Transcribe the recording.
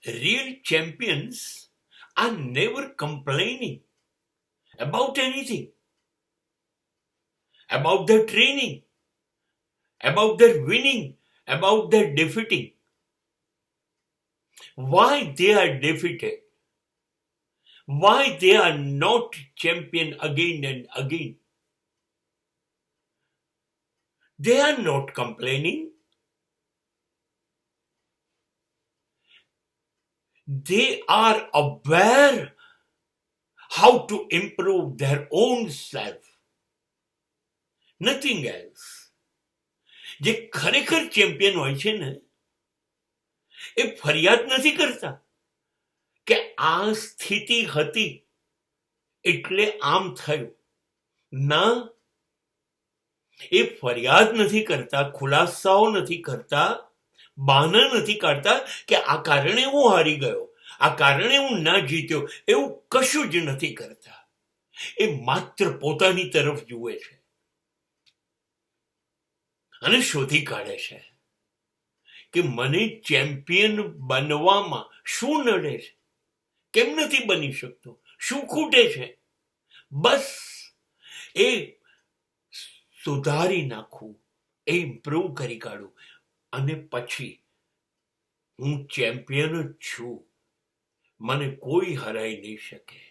Real champions are never complaining about anything, about their training, about their winning, about their defeating. Why they are defeated? Why they are not champion again and again? They are not complaining. They are aware how to improve their own self. Nothing else. જે ખરેખર champion હોય છે ને એ ફરિયાદ નથી કરતા કે આ સ્થિતિ હતી એટલે આમ થયું. ના, એ ફરિયાદ નથી કરતા, ખુલાસાઓ નથી કરતા, બહાના નથી કાઢતા કે આ કારણે હું હારી ગયો, આ કારણે હું ના જીત્યો. એવું કશું જ નથી કરતા. એ માત્ર પોતાની તરફ જુએ છે અને શોધી કાઢે છે કે મને ચેમ્પિયન બનવામાં શું નડે છે, કેમ નથી બની શકતો, શું ખૂટે છે. બસ એ સુધારી નાખવું, એ ઇમ્પ્રૂવ કરી કાઢું અને પછી હું ચેમ્પિયન જ છું, મને કોઈ હરાઈ નહીં શકે.